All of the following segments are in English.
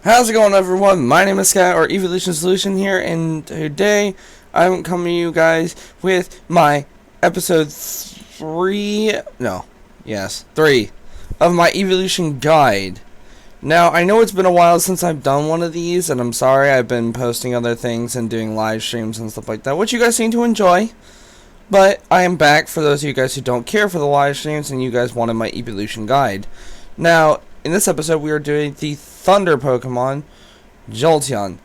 How's it going, everyone? My name is Scott, or Eeveelution Solution here, and today I'm coming to you guys with my episode 3 of my Eeveelution guide. Now, I know it's been a while since I've done one of these, and I'm sorry. I've been posting other things and doing live streams and stuff like that, which you guys seem to enjoy. But I am back for those of you guys who don't care for the live streams and you guys wanted my Eeveelution guide. Now, in this episode, we are doing the Thunder Pokemon, Jolteon.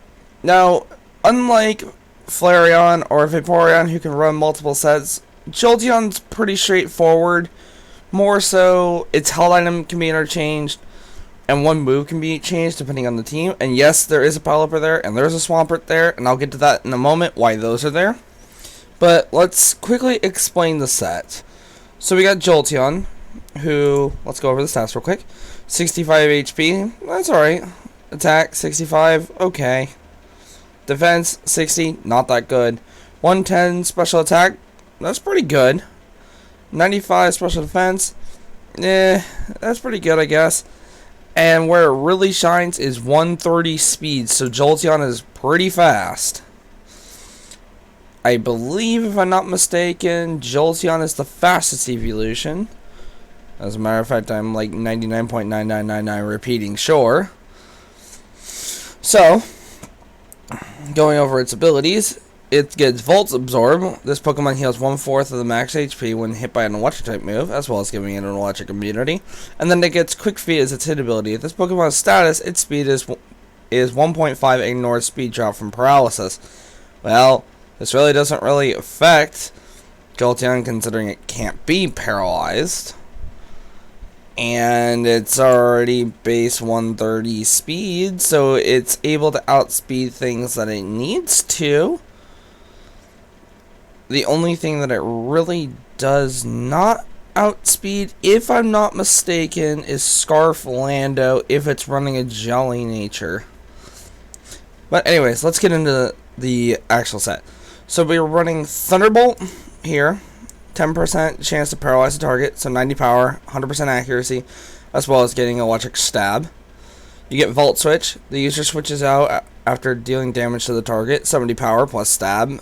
Now, unlike Flareon or Vaporeon, who can run multiple sets, Jolteon's pretty straightforward. More so, its held item can be interchanged, and one move can be changed depending on the team. And yes, there is a Pelipper there, and there's a Swampert there, and I'll get to that in a moment, why those are there. But let's quickly explain the set. So we got Jolteon, who, let's go over the stats real quick. 65 HP, that's alright. Attack, 65, okay. Defense, 60, not that good. 110 special attack, that's pretty good. 95 special defense, that's pretty good, I guess. And where it really shines is 130 speed, so Jolteon is pretty fast. I believe, if I'm not mistaken, Jolteon is the fastest evolution. As a matter of fact, I'm like 99.9999 repeating sure. So, going over its abilities, it gets Volt Absorb. This Pokemon heals 1/4 of the max HP when hit by an electric type move, as well as giving it an electric immunity. And then it gets Quick Feet as its hit ability. This Pokemon's status, its speed is 1.5, ignores speed drop from paralysis. Well, this really doesn't really affect Jolteon, considering it can't be paralyzed. And it's already base 130 speed, so it's able to outspeed things that it needs to. The only thing that it really does not outspeed, if I'm not mistaken, is Scarflando if it's running a Jelly nature. But anyways, let's get into the actual set. So we're running Thunderbolt here. 10% chance to paralyze the target, so 90 power, 100% accuracy, as well as getting electric stab. You get Volt Switch. The user switches out after dealing damage to the target, 70 power plus stab,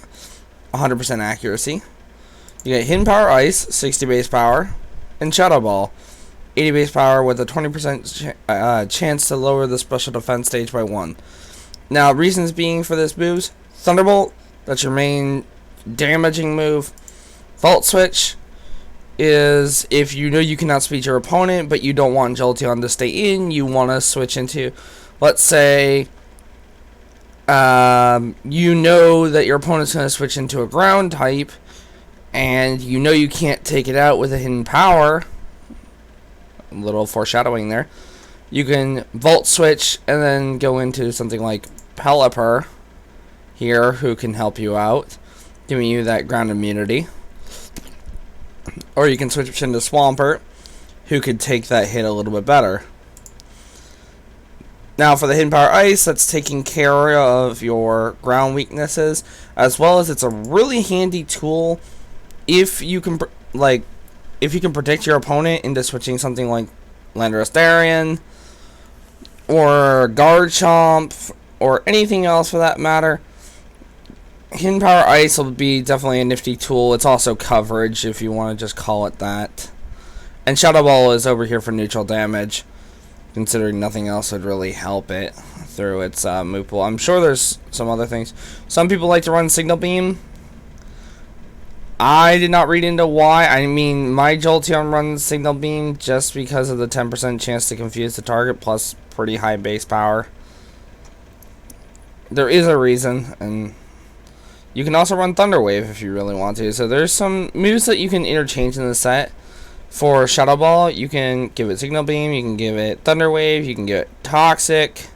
100% accuracy. You get Hidden Power Ice, 60 base power, and Shadow Ball, 80 base power with a 20% chance to lower the special defense stage by 1. Now, reasons being for this moves: Thunderbolt, that's your main damaging move. Volt Switch is if you know you can outspeed your opponent, but you don't want Jolteon to stay in, you want to switch into, let's say, you know that your opponent's going to switch into a ground type, and you know you can't take it out with a hidden power. A little foreshadowing there. You can Volt Switch and then go into something like Pelipper here, who can help you out, giving you that ground immunity. Or you can switch into Swampert, who could take that hit a little bit better. Now for the Hidden Power Ice, that's taking care of your ground weaknesses, as well as it's a really handy tool if you can predict your opponent into switching something like Landorus Darien or Garchomp or anything else for that matter. Hidden Power Ice will be definitely a nifty tool. It's also coverage, if you want to just call it that. And Shadow Ball is over here for neutral damage, considering nothing else would really help it through its move pool. I'm sure there's some other things. Some people like to run Signal Beam. I did not read into why. I mean, my Jolteon runs Signal Beam just because of the 10% chance to confuse the target, plus pretty high base power. There is a reason, and you can also run Thunder Wave if you really want to. So there's some moves that you can interchange in the set. For Shadow Ball, you can give it Signal Beam, you can give it Thunder Wave, you can give it Toxic.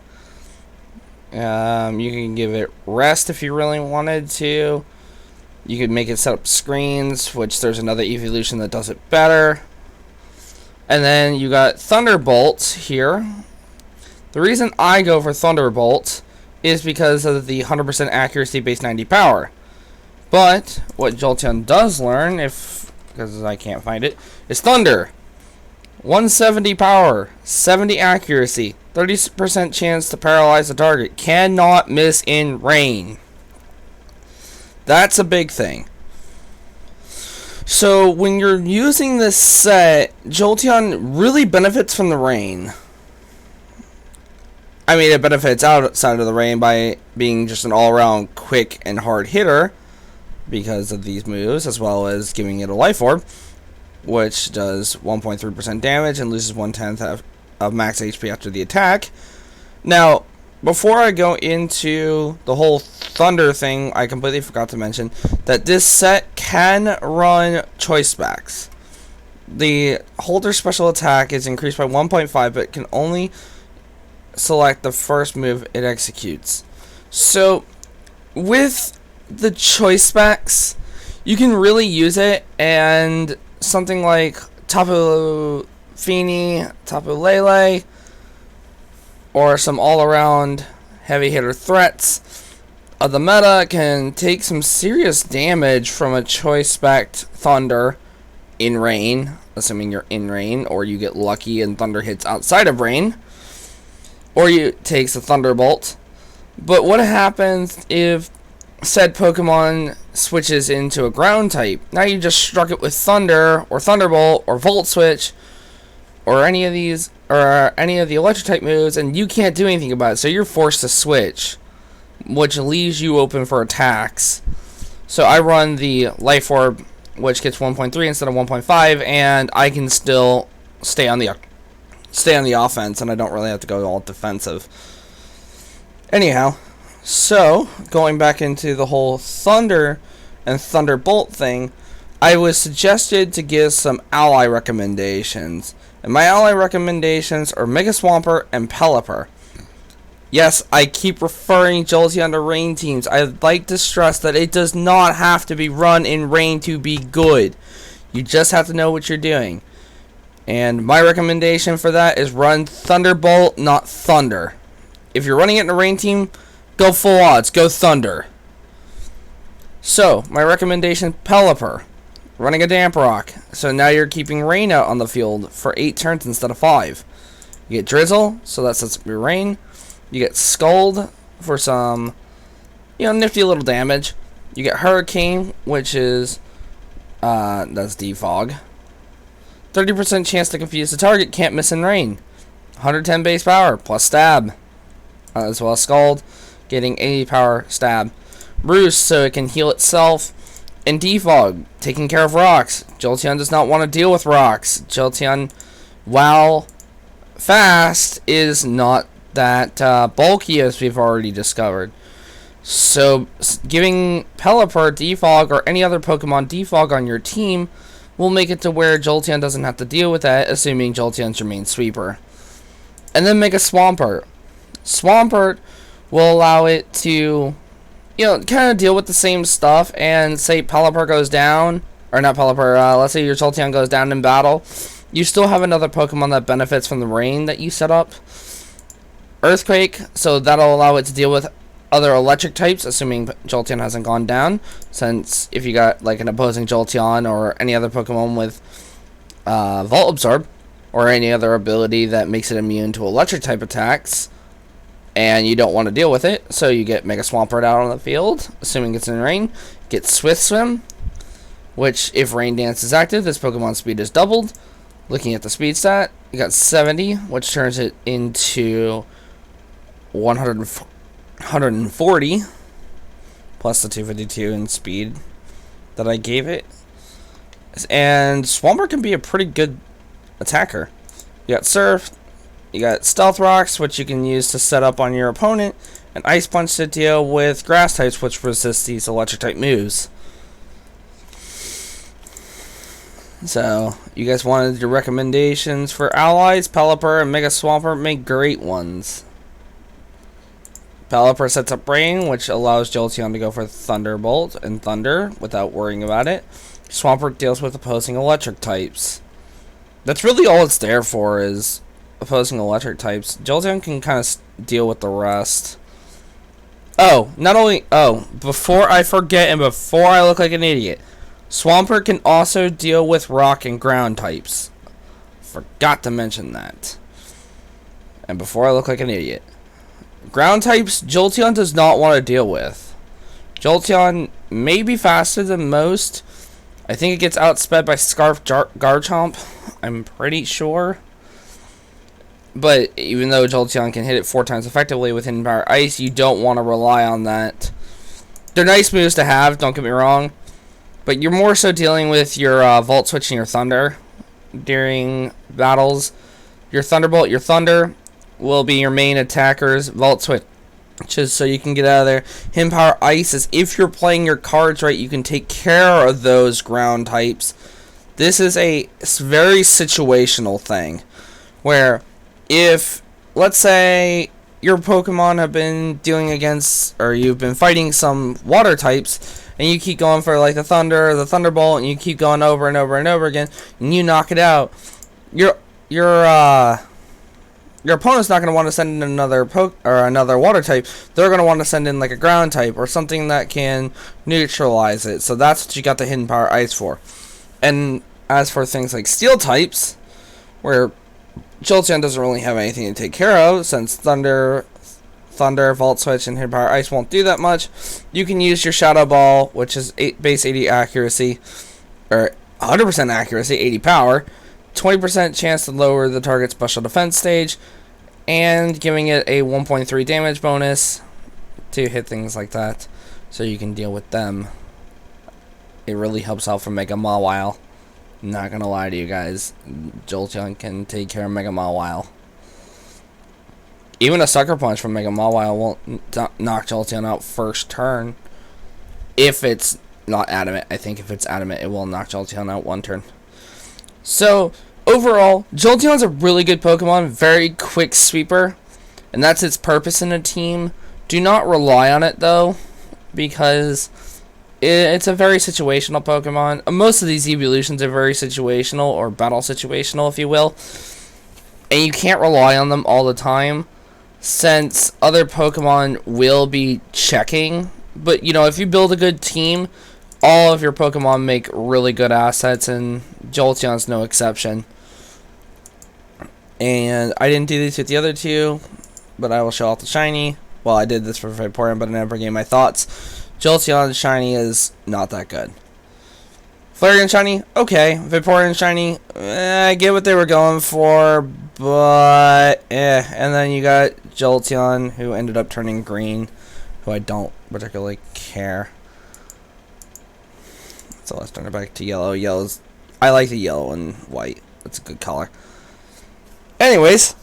You can give it Rest if you really wanted to. You could make it set up screens, which there's another Eeveelution that does it better. And then you got Thunderbolts here. The reason I go for Thunderbolts is because of the 100% accuracy base 90 power. But what Jolteon does learn, because I can't find it, is Thunder. 170 power, 70 accuracy, 30% chance to paralyze the target. Cannot miss in rain. That's a big thing. So when you're using this set, Jolteon really benefits from the rain. I mean, it benefits outside of the rain by being just an all-around quick and hard hitter because of these moves, as well as giving it a Life Orb, which does 1.3% damage and loses 1/10 of max HP after the attack. Now, before I go into the whole Thunder thing, I completely forgot to mention that this set can run choice specs. The holder special attack is increased by 1.5, but can only select the first move it executes. So, with the choice specs, you can really use it, and something like Tapu Fini, Tapu Lele, or some all-around heavy hitter threats of the meta can take some serious damage from a choice spec Thunder in rain, assuming you're in rain, or you get lucky and Thunder hits outside of rain, or you takes a Thunderbolt. But what happens if said Pokemon switches into a ground type? Now you just struck it with Thunder, or Thunderbolt, or Volt Switch, or any of these, or any of the electric type moves, and you can't do anything about it, so you're forced to switch, which leaves you open for attacks. So I run the Life Orb, which gets 1.3 instead of 1.5, and I can still stay on the offense, and I don't really have to go all defensive. Anyhow, so going back into the whole Thunder and Thunderbolt thing, I was suggested to give some ally recommendations. And my ally recommendations are Mega Swampert and Pelipper. Yes, I keep referring Jolteon to rain teams. I'd like to stress that it does not have to be run in rain to be good. You just have to know what you're doing. And my recommendation for that is run Thunderbolt, not Thunder. If you're running it in a rain team, go full odds. Go Thunder. So, my recommendation, Pelipper. Running a Damp Rock. So now you're keeping rain out on the field for 8 turns instead of 5. You get Drizzle, so that sets up your rain. You get Scald for some, nifty little damage. You get Hurricane, which is, that's Defog. 30% chance to confuse the target, can't miss in rain. 110 base power, plus stab. As well as Scald, getting 80 power stab. Roost, so it can heal itself. And Defog, taking care of rocks. Jolteon does not want to deal with rocks. Jolteon, while fast, is not that bulky, as we've already discovered. So, giving Pelipper Defog or any other Pokemon Defog on your team will make it to where Jolteon doesn't have to deal with that, assuming Jolteon's your main sweeper. And then make a Swampert. Swampert will allow it to, kind of deal with the same stuff, and say Pelipper goes down, or not Pelipper, let's say your Jolteon goes down in battle, you still have another Pokemon that benefits from the rain that you set up. Earthquake, so that'll allow it to deal with other electric types, assuming Jolteon hasn't gone down, since if you got like an opposing Jolteon or any other Pokemon with Volt Absorb, or any other ability that makes it immune to electric type attacks, and you don't want to deal with it, so you get Mega Swampert out on the field, assuming it's in rain. Get Swift Swim, which if Rain Dance is active, this Pokemon's speed is doubled. Looking at the speed stat, you got 70, which turns it into 140, plus the 252 in speed that I gave it. And Swampert can be a pretty good attacker. You got Surf, you got Stealth Rocks, which you can use to set up on your opponent, and Ice Punch to deal with grass types, which resist these electric type moves. So, you guys wanted your recommendations for allies. Pelipper and Mega Swampert make great ones. Pelipper sets up Rain, which allows Jolteon to go for Thunderbolt and Thunder without worrying about it. Swampert deals with opposing electric types. That's really all it's there for, is opposing electric types. Jolteon can kind of deal with the rest. Oh, before I forget and before I look like an idiot, Swampert can also deal with rock and ground types. Forgot to mention that. And before I look like an idiot. Ground types, Jolteon does not want to deal with. Jolteon may be faster than most. I think it gets outsped by Scarf Garchomp. I'm pretty sure. But even though Jolteon can hit it 4 times effectively with Hidden Power Ice, you don't want to rely on that. They're nice moves to have, don't get me wrong. But you're more so dealing with your Volt Switch and your Thunder during battles. Your Thunderbolt, your Thunder will be your main attackers. Volt Switch, just so you can get out of there. Hidden Power Ice is if you're playing your cards right, you can take care of those ground types. This is a very situational thing. Where if, let's say, your Pokemon have been dealing against, or you've been fighting some water types, and you keep going for like the Thunder or the Thunderbolt, and you keep going over and over and over again, and you knock it out, your opponent's not going to want to send in another water type. They're going to want to send in like a ground type or something that can neutralize it. So that's what you got the Hidden Power Ice for. And as for things like steel types, where Jolteon doesn't really have anything to take care of, since Thunder, Volt Switch, and Hidden Power Ice won't do that much, you can use your Shadow Ball, which is base 80 accuracy, or 100% accuracy, 80 power, 20% chance to lower the target's special defense stage, and giving it a 1.3 damage bonus to hit things like that, so you can deal with them. It really helps out for Mega Mawile. Not gonna lie to you guys, Jolteon can take care of Mega Mawile. Even a Sucker Punch from Mega Mawile won't knock Jolteon out first turn. If it's not adamant. I think if it's adamant, it will knock Jolteon out one turn. So, overall, Jolteon's a really good Pokemon. Very quick sweeper. And that's its purpose in a team. Do not rely on it, though, because it's a very situational Pokemon. Most of these Eeveelutions are very situational, or battle situational, if you will. And you can't rely on them all the time, since other Pokemon will be checking. But, you know, if you build a good team, all of your Pokemon make really good assets, and Jolteon's no exception. And I didn't do these with the other two, but I will show off the shiny. Well, I did this for Vaporeon, but I never gave my thoughts. Jolteon shiny is not that good. Flareon shiny, okay. Vaporeon shiny, I get what they were going for, but And then you got Jolteon, who ended up turning green, who I don't particularly care. So let's turn it back to yellow. Yellow's, I like the yellow and white. That's a good color. Anyways,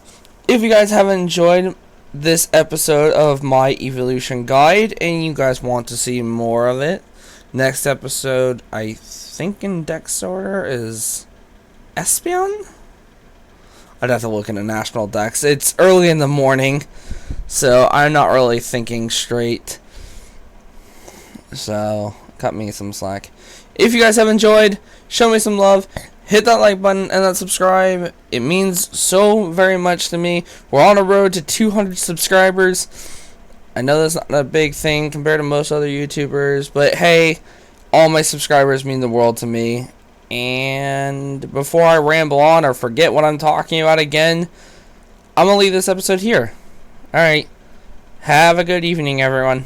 if you guys have enjoyed this episode of my Eeveelution guide and you guys want to see more of it, next episode, I think in Dex order, is Espeon? I'd have to look into National Dex. It's early in the morning, so I'm not really thinking straight. So, cut me some slack. If you guys have enjoyed, show me some love. Hit that like button and that subscribe. It means so very much to me. We're on a road to 200 subscribers. I know that's not a big thing compared to most other YouTubers, but hey, all my subscribers mean the world to me. And before I ramble on or forget what I'm talking about again, I'm going to leave this episode here. Alright. Have a good evening, everyone.